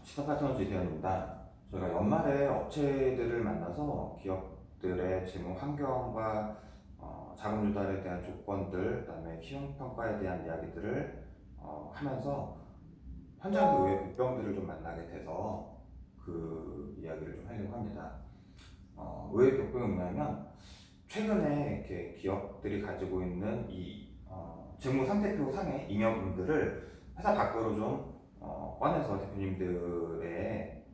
시사 파트너 이태현입니다. 저희가 연말에 업체들을 만나서 기업들의 재무 환경과 자금 유달에 대한 조건들, 그다음에 시용 평가에 대한 이야기들을 하면서 현장에서 의외 국병들을 좀 만나게 돼서 그 이야기를 좀 하려고 합니다. 의외 국병이 뭐냐면 최근에 이렇게 기업들이 가지고 있는 이 재무 상태표 상의 잉여분들을 회사 밖으로 좀 꺼내서 대표님들의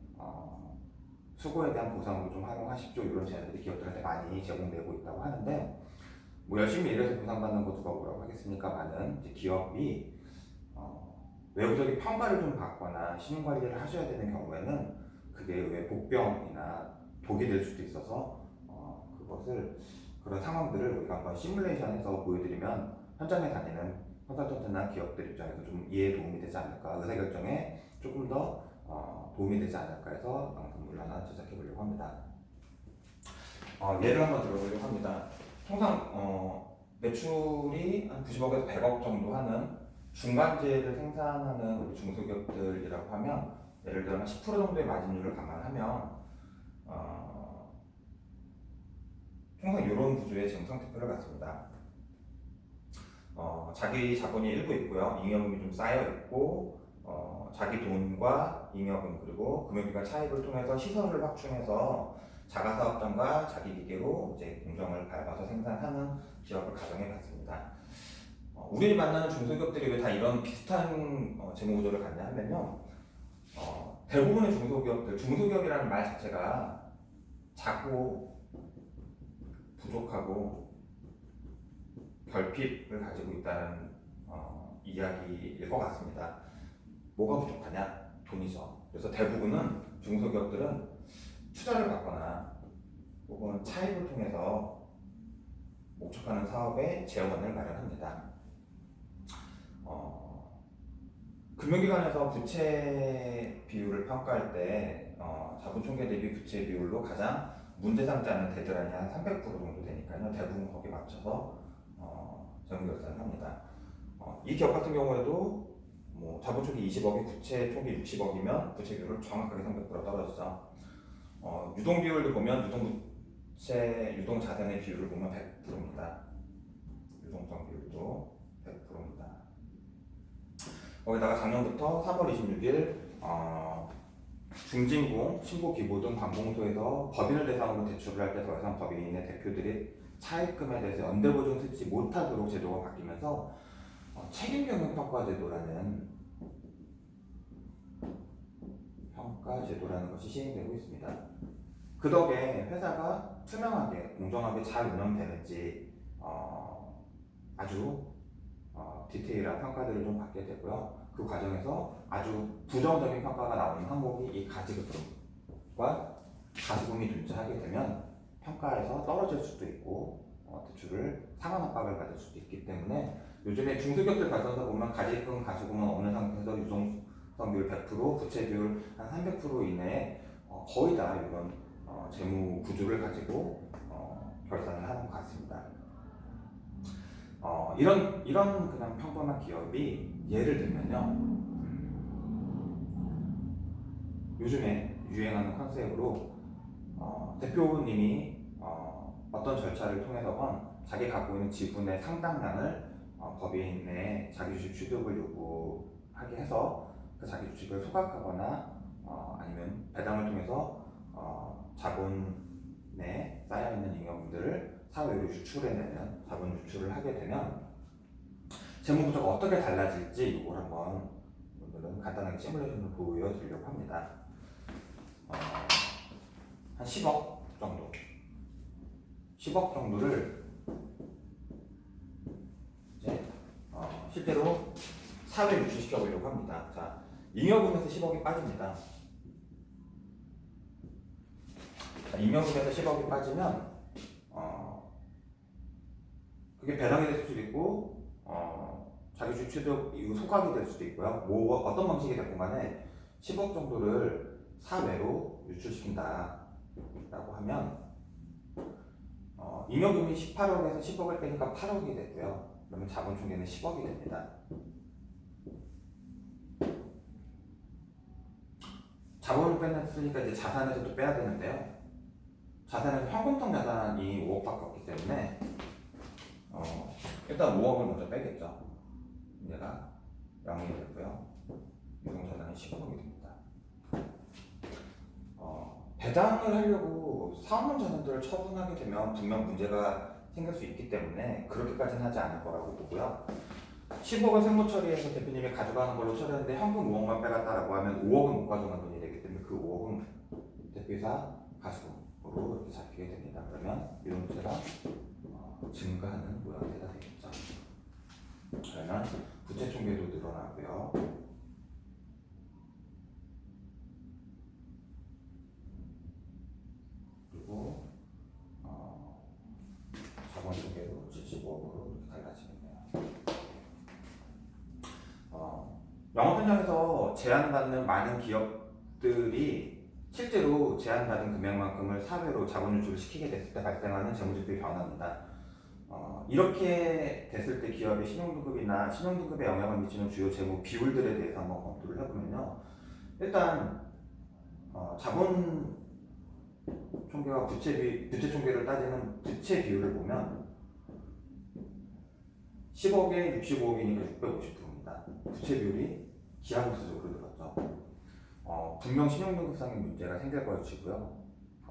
수고에 대한 보상으로 좀 활용하십시오, 이런 제안들이 기업들한테 많이 제공되고 있다고 하는데, 뭐 열심히 일해서 보상받는 거 누가 뭐라고 하겠습니까? 많은 이제 기업이 외부적인 평가를 좀 받거나 신용 관리를 하셔야 되는 경우에는 그게 왜 복병이나 독이 될 수도 있어서 그것을 그런 상황들을 우리가 한번 시뮬레이션해서 보여드리면 현장에 다니는 컨설턴트나 기업들 입장에서 좀 이해에 도움이 되지 않을까, 의사결정에 조금 더 도움이 되지 않을까 해서 방송을 하나 제작해 보려고 합니다. 예를 한번 들어보려고 합니다. 통상 매출이 한 90억에서 100억 정도 하는 중간재를 생산하는 우리 중소기업들이라고 하면, 예를 들어 10% 정도의 마진율을 감안하면 통상 이런 구조의 재무 상태표를 갖습니다. 자기 자본이 일부 있고요, 잉여금이 좀 쌓여 있고, 자기 돈과 잉여금 그리고 금융기관 차입을 통해서 시설을 확충해서 자가사업장과 자기 기계로 이제 공정을 밟아서 생산하는 기업을 가정해 봤습니다. 우리 만나는 중소기업들이 왜 다 이런 비슷한 재무 구조를 갖냐 하면요, 대부분의 중소기업이라는 말 자체가 작고 부족하고 결핍을 가지고 있다는 이야기일 것 같습니다. 뭐가 부족하냐? 돈이죠. 그래서 대부분은 중소기업들은 투자를 받거나 혹은 차입을 통해서 목적하는 사업에 재원을 마련합니다. 금융기관에서 부채 비율을 평가할 때 자본총계 대비 부채 비율로 가장 문제삼지 데드라인이 한 300% 정도 되니까요, 대부분 거기에 맞춰서 재무결산을 합니다. 이 기업 같은 경우에도 뭐 자본총계 20억이 부채 총계 60억이면 부채 비율을 정확하게 300% 떨어지죠. 유동 비율을 보면 유동부채, 유동자산의 비율을 보면 100%입니다. 유동성 비율도 100%입니다. 거기다가 작년부터 3월 26일 중진공, 신고기부 등 관공서에서 법인을 대상으로 대출을 할 때 더 이상 법인의 대표들이 차입금에 대해서 연대보증 쓰지 못하도록 제도가 바뀌면서 책임경영평가제도라는 평가제도라는 것이 시행되고 있습니다. 그 덕에 회사가 투명하게 공정하게 잘 운영되는지 아주 디테일한 평가들을 좀 받게 되고요. 그 과정에서 아주 부정적인 평가가 나오는 항목이 이 가지급과 가수금이 존재하게 되면 평가에서 떨어질 수도 있고 대출을 상환 압박을 받을 수도 있기 때문에 요즘에 중소기업들 가서서 보면 가지금, 가수금은 없는 상태에서 유동성 비율 100%, 부채 비율 한 300% 이내에 거의 다 이런 재무 구조를 가지고 결산을 하는 것 같습니다. 이런 그냥 평범한 기업이 예를 들면요, 요즘에 유행하는 컨셉으로 대표님이 어떤 절차를 통해서건 자기 갖고 있는 지분의 상당량을 법인에 자기 주식 취득을 요구하게 해서 그 자기 주식을 소각하거나 아니면 배당을 통해서 자본에 쌓여있는 잉여분들을 사회로 유출해내는 자본 유출을 하게 되면 재무구조가 어떻게 달라질지 이걸 한번 오늘은 간단하게 시뮬레이션을 보여드리려고 합니다. 한 10억 정도, 10억 정도를 이제 실제로 사회에 유출시켜 보려고 합니다. 자, 잉여금에서 10억이 빠집니다. 자, 잉여금에서 10억이 빠지면 그게 배당이 될 수도 있고 자기 주식 취득 이후 소각이 될 수도 있고요. 뭐 어떤 방식이 됐건 간에 10억 정도를 사외로 유출시킨다 라고 하면 잉여금이 18억에서 10억을 빼니까 8억이 됐고요. 그러면 자본총계는 10억이 됩니다. 자본을 뺐으니까 이제 자산에서도 빼야 되는데요. 자산에서 현금성 자산이 5억밖에 없기 때문에 일단 5억을 먼저 빼겠죠. 얘가 0이 되고요. 유동자산이 15억이 됩니다. 배당을 하려고 사업용 자산들을 처분하게 되면 분명 문제가 생길 수 있기 때문에 그렇게까지는 하지 않을 거라고 보고요. 10억을 세무 처리해서 대표님이 가져가는 걸로 처리했는데 현금 5억만 빼갔다라고 하면 5억은 못 가져간 돈이 되기 때문에 그 5억은 대표이사 가수금으로 이렇게 잡히게 됩니다. 그러면 유동자가 증가하는 모양새가 되겠죠. 그러면 부채 총계도 늘어나고요. 그리고 자본 총계도 75억으로 이렇게 달라지겠네요. 영업 현장에서 제한받는 많은 기업들이 실제로 제한받은 금액만큼을 사회로 자본 유출을 시키게 됐을 때 발생하는 재무제표의 변화입니다. 이렇게 됐을 때 기업의 신용등급이나 신용등급에 영향을 미치는 주요 재무 비율들에 대해서 한번 검토를 해보면요. 일단 자본 총계와 부채 총계를 따지는 부채 비율을 보면 10억에 65억이니까 650%입니다. 부채 비율이 기하급수적으로 늘었죠. 분명 신용등급상의 문제가 생길 것이고요.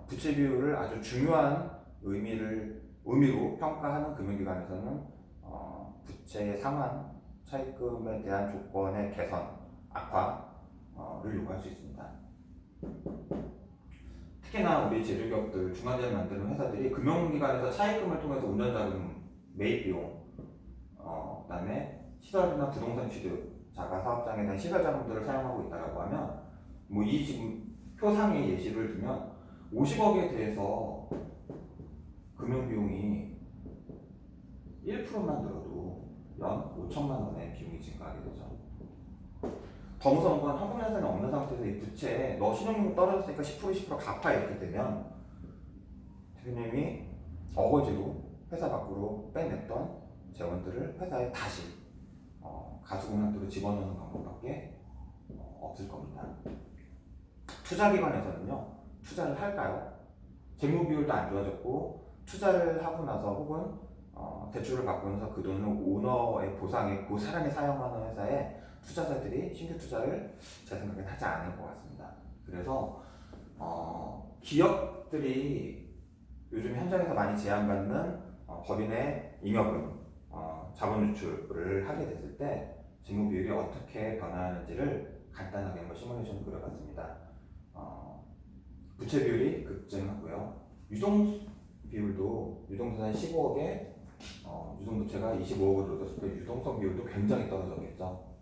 부채 비율을 아주 중요한 의미로 평가하는 금융기관에서는 부채의 상환, 차입금에 대한 조건의 개선, 악화를 요구할 수 있습니다. 특히나 우리 제조기업들, 중환자를 만드는 회사들이 금융기관에서 차입금을 통해서 운전자금, 매입비용, 그다음에 시설이나 부동산 취득, 자가사업장에 대한 시설자금들을 사용하고 있다고 하면 이 지금 표상의 예시를 들면 50억에 대해서 금융비용이 1%만 늘어도 연 5천만 원의 비용이 증가하게 되죠. 더 무서운 건 현금자산이 없는 상태에서 이 부채에 너 신용등급 떨어졌으니까 10% 갚아 이렇게 되면 대표님이 어거지로 회사 밖으로 빼냈던 재원들을 회사에 다시 가수금융으로 집어넣는 방법밖에 없을 겁니다. 투자기관에서는요, 투자를 할까요? 재무비율도 안 좋아졌고 투자를 하고 나서 혹은 대출을 받고 나서 그 돈을 오너의 보상에 고스란히 사용하는 회사에 투자자들이 신규 투자를 제 생각엔 하지 않을 것 같습니다. 그래서 기업들이 요즘 현장에서 많이 제한받는 법인의 잉여금, 자본 유출을 하게 됐을 때 재무 비율이 어떻게 변화하는지를 간단하게 한번 시뮬레이션을 그려봤습니다. 부채 비율이 급증하고요. 유동 비율도 유동자산 15억에 유동부채가 25억으로 늘었을 때 유동성 비율도 굉장히 떨어졌겠죠.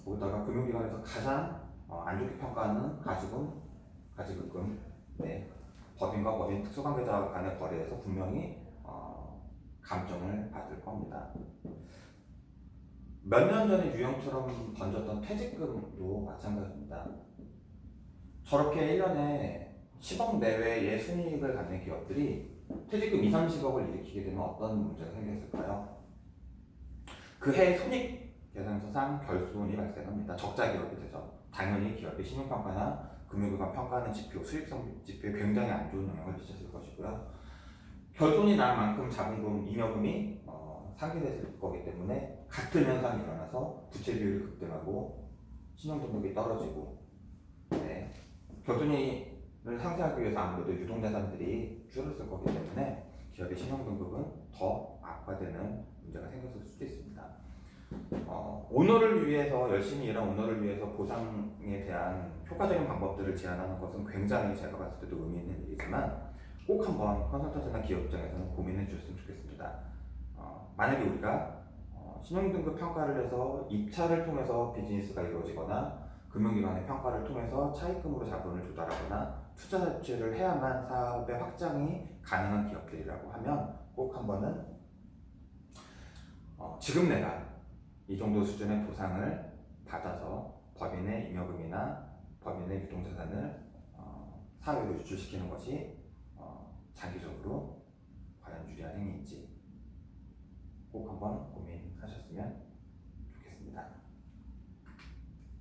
거기다가 금융기관에서 가장 안 좋게 평가하는 가지금, 네, 법인과 법인 특수관계자 간의 거래에서 분명히 감점을 받을 겁니다. 몇 년 전에 유형처럼 던졌던 퇴직금도 마찬가지입니다. 저렇게 1년에 10억 내외의 순이익을 갖는 기업들이 퇴직금 2, 30억을 일으키게 되면 어떤 문제가 생겼을까요? 그 해 손익 계산서상 결손이 발생합니다. 적자 기업이 되죠. 당연히 기업의 신용평가나 금융기관 평가하는 지표, 수익성 지표에 굉장히 안 좋은 영향을 미쳤을 것이고요. 결손이 날 만큼 자본금, 잉여금이 상기됐을 거기 때문에 같은 현상이 일어나서 부채 비율이 급등하고 신용등급이 떨어지고, 네, 결손을 상쇄하기 위해서 아무래도 유동자산들이 줄었을 거기 때문에 기업의 신용등급은 더 악화되는 문제가 생겼을 수도 있습니다. 오너를 위해서 열심히 일한 오너를 위해서 보상에 대한 효과적인 방법들을 제안하는 것은 굉장히 제가 봤을 때도 의미 있는 일이지만 꼭 한번 컨설턴트나 기업 입장에서는 고민해 주셨으면 좋겠습니다. 만약에 우리가 신용등급 평가를 해서 입찰을 통해서 비즈니스가 이루어지거나 금융기관의 평가를 통해서 차입금으로 자본을 조달하거나 투자 자체를 해야만 사업의 확장이 가능한 기업들이라고 하면 꼭 한 번은 지금 내가 이 정도 수준의 보상을 받아서 법인의 잉여금이나 법인의 유동자산을 사회로 유출시키는 것이 장기적으로 과연 유리한 행위인지 꼭 한번 고민